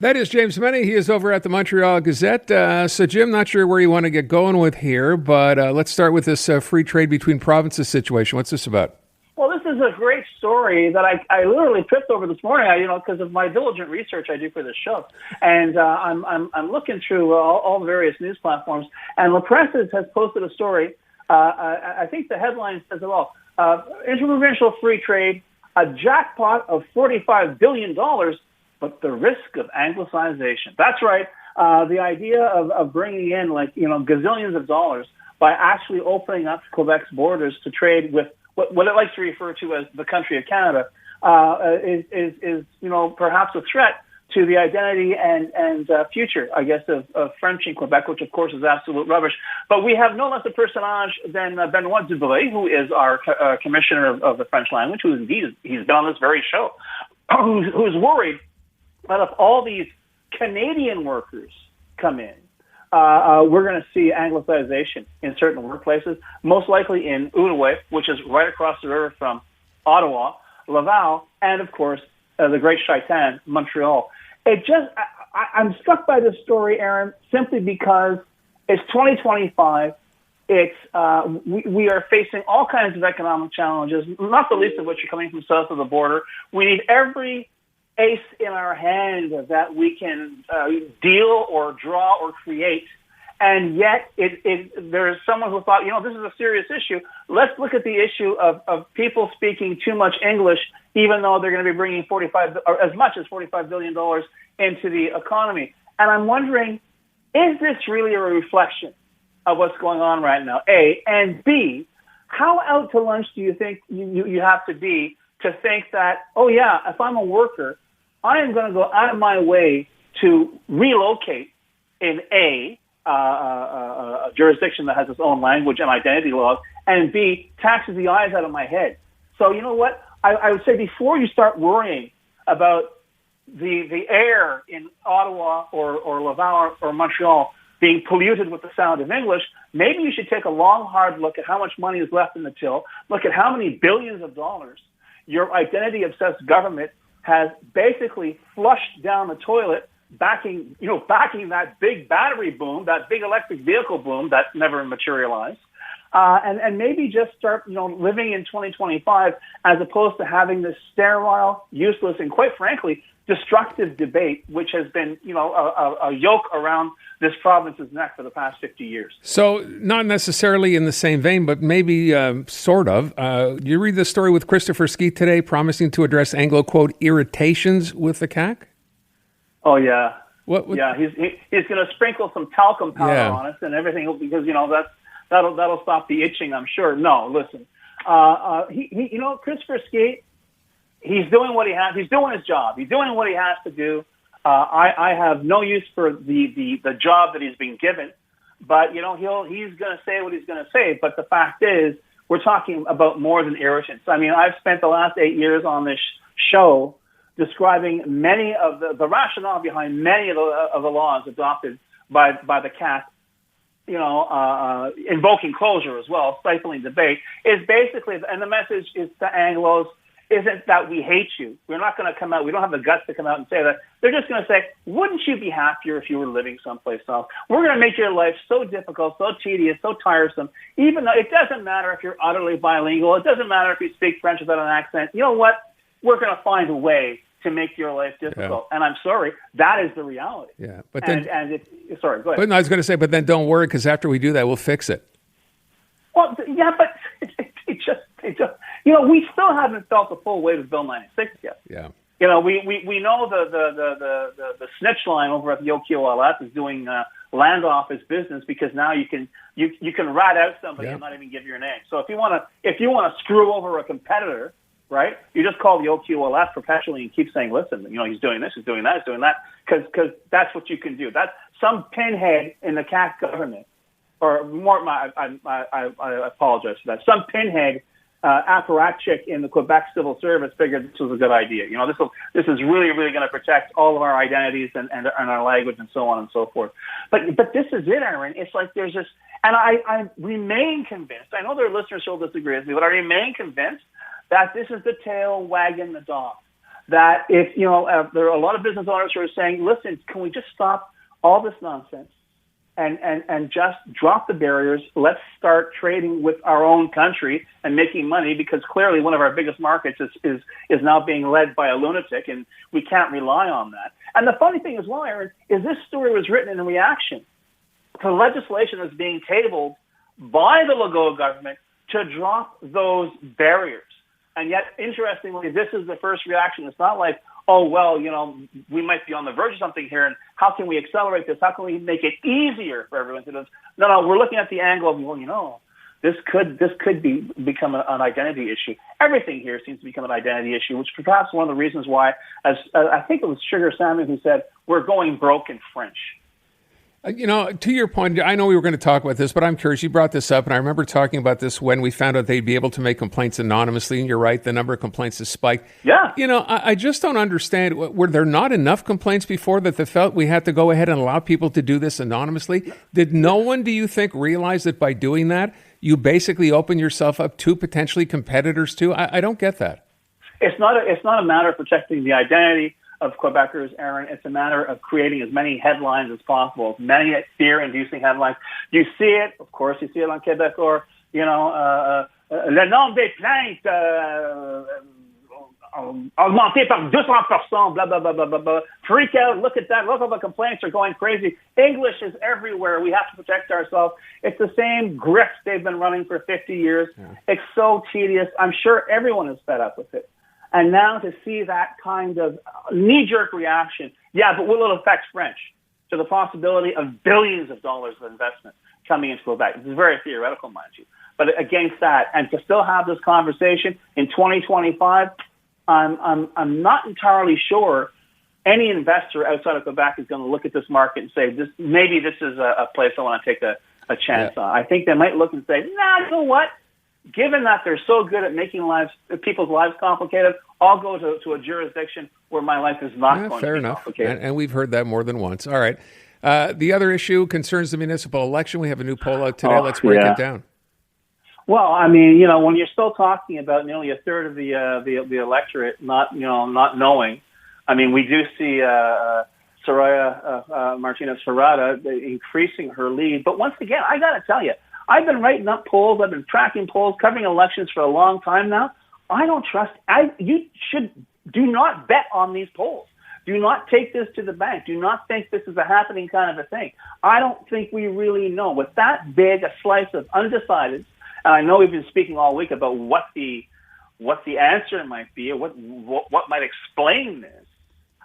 That is James Mennie. He is over at the Montreal Gazette. So, Jim, not sure where you want to get going with here, but let's start with this free trade between provinces situation. What's this about? Well, this is a great story that I literally tripped over this morning, because of my diligent research I do for this show. And I'm looking through all the various news platforms, and La Presse has posted a story. I think the headline says it all. Interprovincial free trade, a jackpot of $45 billion, but the risk of anglicization. That's right. The idea of bringing in gazillions of dollars by actually opening up Quebec's borders to trade with what it likes to refer to as the country of Canada is perhaps a threat to the identity and future, I guess, of French in Quebec, which of course is absolute rubbish. But we have no less a personage than Benoit Dubreuil, who is our commissioner of the French language, who indeed he's been on this very show, who's worried that if all these Canadian workers come in, we're going to see anglicization in certain workplaces, most likely in Outaouais, which is right across the river from Ottawa, Laval, and of course, the great Shaitan, Montreal. I'm struck by this story, Aaron, simply because it's 2025. We are facing all kinds of economic challenges, not the least of which are coming from south of the border. We need every ace in our hand that we can deal or draw or create. And yet there is someone who thought, this is a serious issue. Let's look at the issue of people speaking too much English, even though they're going to be bringing as much as $45 billion into the economy. And I'm wondering, is this really a reflection of what's going on right now, A? And B, how out to lunch do you think you have to be to think that, if I'm a worker, I am going to go out of my way to relocate in A jurisdiction that has its own language and identity laws, and B, taxes the eyes out of my head. So you know what? I would say before you start worrying about the air in Ottawa or Laval or Montreal being polluted with the sound of English, maybe you should take a long, hard look at how much money is left in the till, look at how many billions of dollars your identity-obsessed government has basically flushed down the toilet, backing that big battery boom, that big electric vehicle boom that never materialized, and maybe just start, living in 2025 as opposed to having this sterile, useless, and quite frankly, destructive debate, which has been, a yoke around this province's neck for the past 50 years. So not necessarily in the same vein, but maybe sort of. You read the story with Christopher Skeet today, promising to address Anglo, quote, irritations with the CAQ? Oh, yeah. What? Yeah, he's going to sprinkle some talcum powder on us and everything, because, that'll stop the itching, I'm sure. No, listen. Christopher Skeet, he's doing what he has. He's doing his job. He's doing what he has to do. I have no use for the job that he's been given, but he's going to say what he's going to say. But the fact is, we're talking about more than irritants. I mean, I've spent the last 8 years on this show describing many of the rationale behind many of the laws adopted by the CAQ. Invoking closure as well, stifling debate, is basically, and the message is to Anglos, isn't that we hate you. We're not going to come out. We don't have the guts to come out and say that. They're just going to say, wouldn't you be happier if you were living someplace else? We're going to make your life so difficult, so tedious, so tiresome, even though it doesn't matter if you're utterly bilingual. It doesn't matter if you speak French without an accent. You know what? We're going to find a way to make your life difficult. Yeah. And I'm sorry, that is the reality. Yeah, but then, sorry, go ahead. But no, I was going to say, but then don't worry, because after we do that, we'll fix it. Well, yeah, but it just we still haven't felt the full weight of Bill 96 yet. Yeah. We know the snitch line over at the OQLF is doing land office business, because now you can rat out somebody and not even give your name. So if you want to screw over a competitor, right, you just call the OQLF perpetually and keep saying, listen, he's doing this, he's doing that, he's doing that, because that's what you can do. That's some pinhead in the CAQ government, or more, I apologize for that. Some pinhead apparatchik in the Quebec civil service figured this was a good idea. This is really, really going to protect all of our identities and our language and so on and so forth. But this is it, Aaron. It's like there's this, and I remain convinced. I know there are listeners who will disagree with me, but I remain convinced that this is the tail wagging the dog. that if, there are a lot of business owners who are saying, listen, can we just stop all this nonsense and just drop the barriers? Let's start trading with our own country and making money, because clearly one of our biggest markets is now being led by a lunatic, and we can't rely on that. And the funny thing as well, Aaron, is this story was written in reaction to legislation that's being tabled by the Legault government to drop those barriers. And yet, interestingly, this is the first reaction. It's not like, oh, well, we might be on the verge of something here, and how can we accelerate this? How can we make it easier for everyone to do this? No, we're looking at the angle of, well, this could become an identity issue. Everything here seems to become an identity issue, which is perhaps one of the reasons why, as I think it was Sugar Sammy who said, we're going broke in French. To your point, I know we were going to talk about this, but I'm curious. You brought this up, and I remember talking about this when we found out they'd be able to make complaints anonymously, and you're right, the number of complaints has spiked. Yeah. I just don't understand. Were there not enough complaints before that they felt we had to go ahead and allow people to do this anonymously? Did no one, do you think, realize that by doing that, you basically open yourself up to potentially competitors too? I don't get that. It's not a matter of protecting the identity of Quebecers, Aaron. It's a matter of creating as many headlines as possible, as many fear-inducing headlines. You see it, of course, you see it on Quebec, or, le nombre des plaintes augmenté par 200%, blah, blah, blah, blah, blah, blah. Freak out, look at that, look how the complaints are going crazy. English is everywhere. We have to protect ourselves. It's the same grift they've been running for 50 years. Yeah. It's so tedious. I'm sure everyone is fed up with it. And now to see that kind of knee-jerk reaction, yeah, but will it affect French? To the possibility of billions of dollars of investment coming into Quebec. This is very theoretical, mind you. But against that, and to still have this conversation in 2025, I'm not entirely sure any investor outside of Quebec is going to look at this market and say, maybe this is a place I want to take a chance on. I think they might look and say, nah, you know what? Given that they're so good at making people's lives complicated, I'll go to a jurisdiction where my life is not going to be complicated. And we've heard that more than once. All right. The other issue concerns the municipal election. We have a new poll out today. Let's break it down. Well, I mean, when you're still talking about nearly a third of the electorate not knowing, I mean, we do see Soraya Martinez-Ferrada increasing her lead. But once again, I got to tell you, I've been writing up polls. I've been tracking polls, covering elections for a long time now. I don't trust. You do not bet on these polls. Do not take this to the bank. Do not think this is a happening kind of a thing. I don't think we really know. With that big a slice of undecideds, and I know we've been speaking all week about what the answer might be, or what might explain this.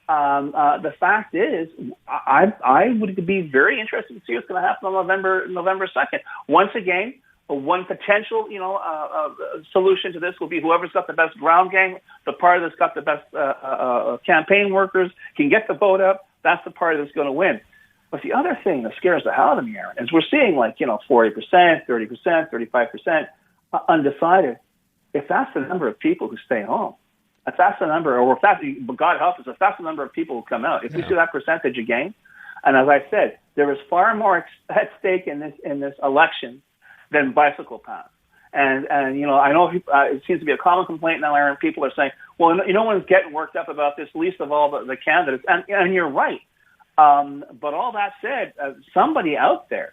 The fact is, I would be very interested to see what's going to happen on November 2nd. Once again, one potential, solution to this will be whoever's got the best ground game, the party that's got the best campaign workers, can get the vote up. That's the party that's going to win. But the other thing that scares the hell out of me, Aaron, is we're seeing 40%, 30%, 35% undecided. If that's the number of people who stay home, if that's the number, or if that's, God help us, if that's the number of people who come out, if we see that percentage again, and as I said, there is far more at stake in this election than bicycle paths. And I know it seems to be a common complaint now, Aaron. People are saying, well, no one's getting worked up about this, least of all the candidates. And you're right. But all that said, somebody out there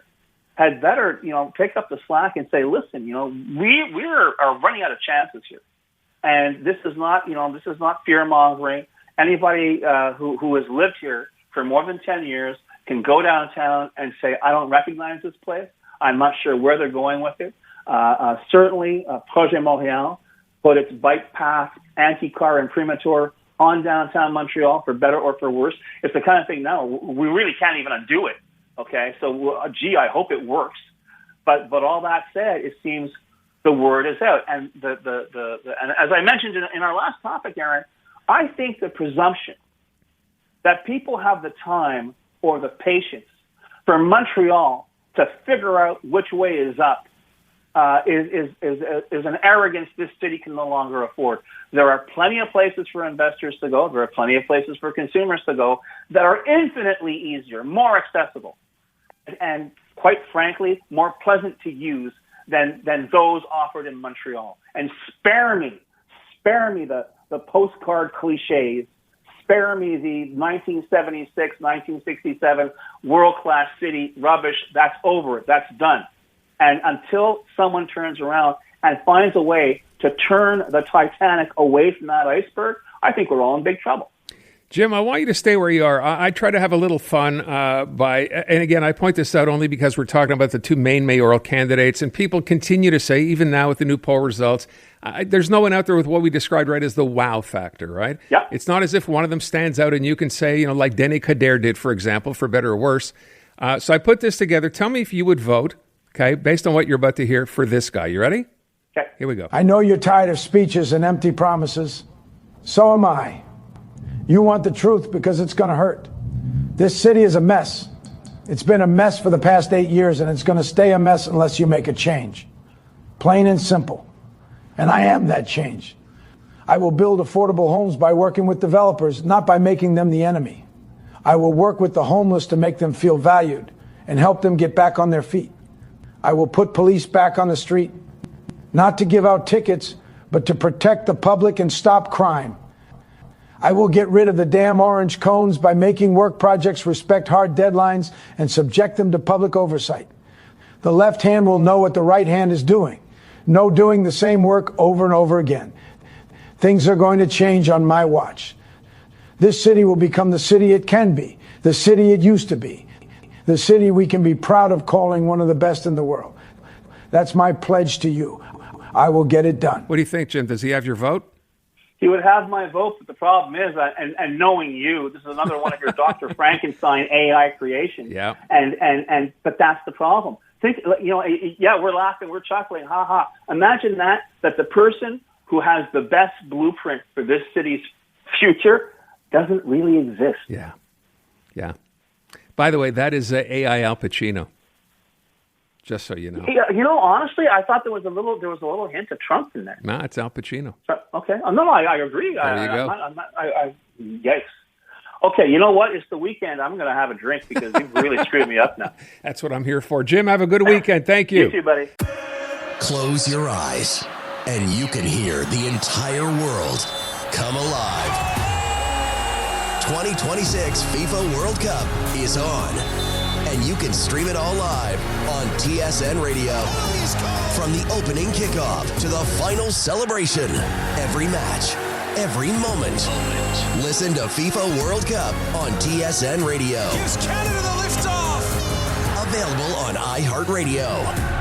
had better, pick up the slack and say, listen, we are running out of chances here. And this is not fear mongering. Anybody who has lived here for more than 10 years can go downtown and say, I don't recognize this place. I'm not sure where they're going with it. Certainly, Projet Montreal put its bike path, anti-car imprimatur on downtown Montreal, for better or for worse. It's the kind of thing now we really can't even undo it. Okay, so I hope it works. But all that said, it seems the word is out, and and as I mentioned in our last topic, Aaron, I think the presumption that people have the time or the patience for Montreal to figure out which way is up is an arrogance this city can no longer afford. There are plenty of places for investors to go. There are plenty of places for consumers to go that are infinitely easier, more accessible, and quite frankly, more pleasant to use than those offered in Montreal. And spare me the the postcard cliches. Spare me the 1976, 1967 world-class city rubbish. That's over. That's done. And until someone turns around and finds a way to turn the Titanic away from that iceberg, I think we're all in big trouble. Jim, I want you to stay where you are. I try to have a little fun and again, I point this out only because we're talking about the two main mayoral candidates, and people continue to say, even now with the new poll results, there's no one out there with what we described right as the wow factor, right? Yeah. It's not as if one of them stands out and you can say, like Denny Coderre did, for example, for better or worse. So I put this together. Tell me if you would vote, okay, based on what you're about to hear, for this guy. You ready? Okay. Here we go. I know you're tired of speeches and empty promises. So am I. You want the truth because it's going to hurt. This city is a mess. It's been a mess for the past 8 years, and it's going to stay a mess unless you make a change. Plain and simple. And I am that change. I will build affordable homes by working with developers, not by making them the enemy. I will work with the homeless to make them feel valued and help them get back on their feet. I will put police back on the street, not to give out tickets, but to protect the public and stop crime. I will get rid of the damn orange cones by making work projects respect hard deadlines and subject them to public oversight. The left hand will know what the right hand is doing. No doing the same work over and over again. Things are going to change on my watch. This city will become the city it can be, the city it used to be, the city we can be proud of calling one of the best in the world. That's my pledge to you. I will get it done. What do you think, Jim? Does he have your vote? He would have my vote, but the problem is, and knowing you, this is another one of your Dr. Frankenstein AI creations. Yeah. But that's the problem. Think, yeah, we're laughing, we're chuckling, ha ha. Imagine that the person who has the best blueprint for this city's future doesn't really exist. Yeah. Yeah. By the way, that is AI Al Pacino. Just so you know. Honestly, I thought there was a little hint of Trump in there. No, it's Al Pacino. Okay. No, I agree. There you go. Yikes. Okay, you know what? It's the weekend. I'm going to have a drink because you've really screwed me up now. That's what I'm here for. Jim, have a good weekend. Thank you. You too, buddy. Close your eyes, and you can hear the entire world come alive. 2026 FIFA World Cup is on. And you can stream it all live on TSN Radio. From the opening kickoff to the final celebration, every match, every moment. Listen to FIFA World Cup on TSN Radio. Gives Canada the lift off. Available on iHeartRadio.